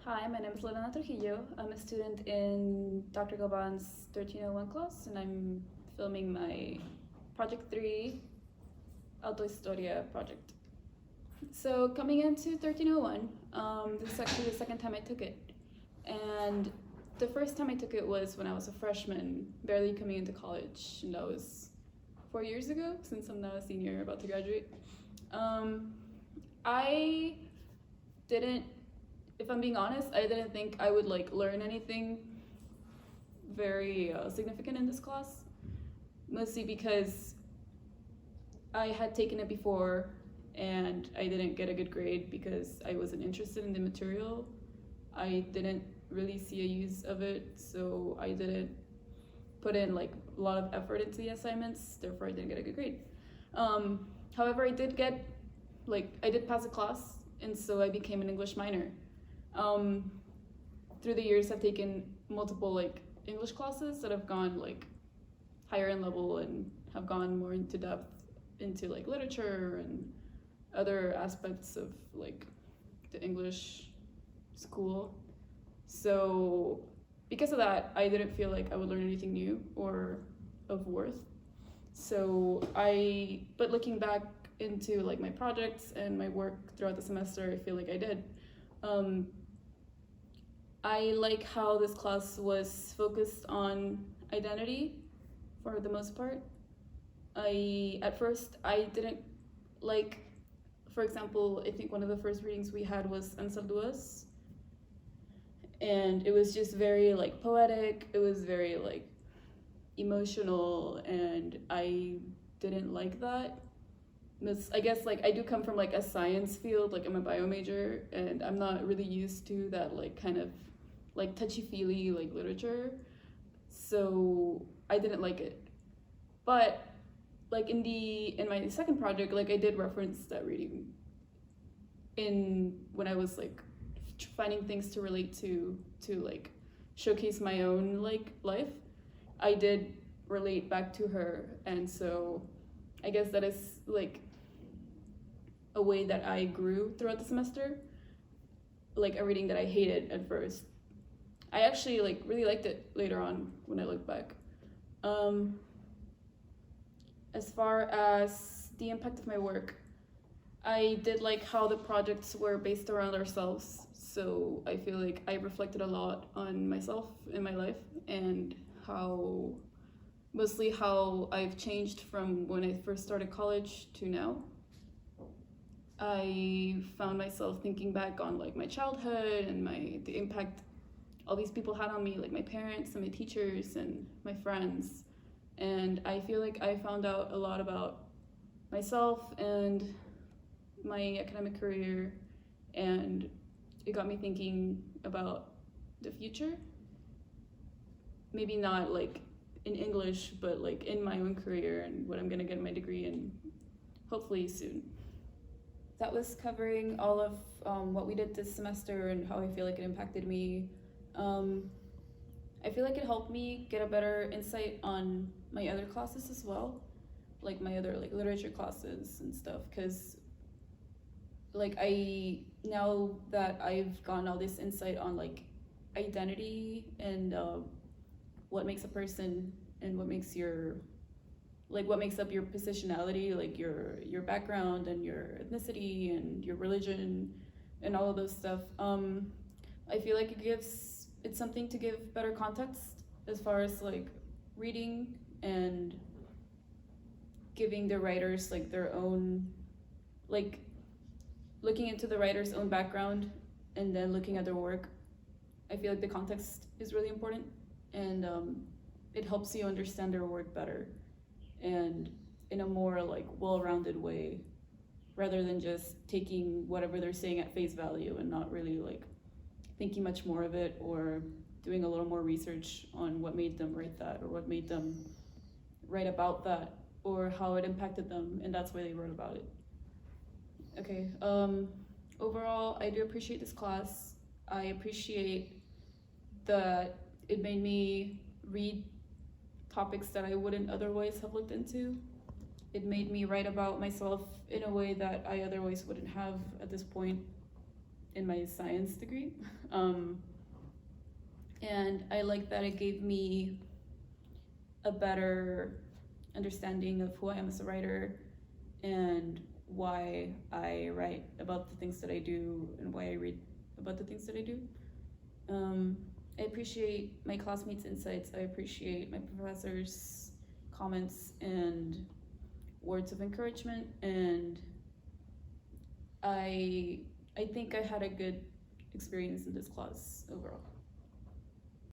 Hi, my name is Lorena Trujillo. I'm a student in Dr. Galban's 1301 class, and I'm filming my Project 3 Autohistoria project. So coming into 1301, this is actually the second time I took it. And the first time I took it was when I was a freshman, barely coming into college, and that was 4 years ago, since I'm now a senior about to graduate. I didn't, if I'm being honest, I didn't think I would learn anything very significant in this class, mostly because I had taken it before and I didn't get a good grade because I wasn't interested in the material. I didn't really see a use of it, so I didn't put in a lot of effort into the assignments, therefore I didn't get a good grade. However, I did pass the class, and so I became an English minor. Through the years, I've taken multiple English classes that have gone higher in level and have gone more into depth into literature and other aspects of the English school. So because of that, I didn't feel like I would learn anything new or of worth. But looking back into my projects and my work throughout the semester, I feel like I did. I like how this class was focused on identity for the most part. At first, I didn't like, for example, I think one of the first readings we had was Ensalduas, and it was just very poetic, it was very emotional, and I didn't like that. I guess I do come from a science field, I'm a bio major, and I'm not really used to that kind of touchy-feely literature, so I didn't like it. But in my second project, I did reference that reading when I was finding things to relate to showcase my own life. I did relate back to her, and so I guess that is a way that I grew throughout the semester. A reading that I hated at first, I actually really liked it later on when I look back. As far as the impact of my work, I did like how the projects were based around ourselves, so I feel like I reflected a lot on myself in my life and mostly how I've changed from when I first started college to now. I found myself thinking back on my childhood and the impact all these people had on me, my parents and my teachers and my friends. And I feel like I found out a lot about myself and my academic career, and it got me thinking about the future. Maybe not in English, but in my own career and what I'm gonna get my degree in hopefully soon. That was covering all of what we did this semester and how I feel like it impacted me. I feel like it helped me get a better insight on my other classes as well, my other literature classes and stuff, because now that I've gotten all this insight on identity and what makes a person and what makes what makes up your positionality, your background and your ethnicity and your religion and all of those stuff. I feel like it's something to give better context as far as reading and giving the writers their own, looking into the writer's own background and then looking at their work. I feel like the context is really important, and it helps you understand their work better and in a more well-rounded way, rather than just taking whatever they're saying at face value and not really thinking much more of it or doing a little more research on what made them write that or what made them write about that or how it impacted them, and that's why they wrote about it. Okay, overall, I do appreciate this class. I appreciate that it made me read topics that I wouldn't otherwise have looked into. It made me write about myself in a way that I otherwise wouldn't have at this point. in my science degree. And I like that it gave me a better understanding of who I am as a writer and why I write about the things that I do and why I read about the things that I do. I appreciate my classmates' insights. I appreciate my professors' comments and words of encouragement, and I think I had a good experience in this class overall.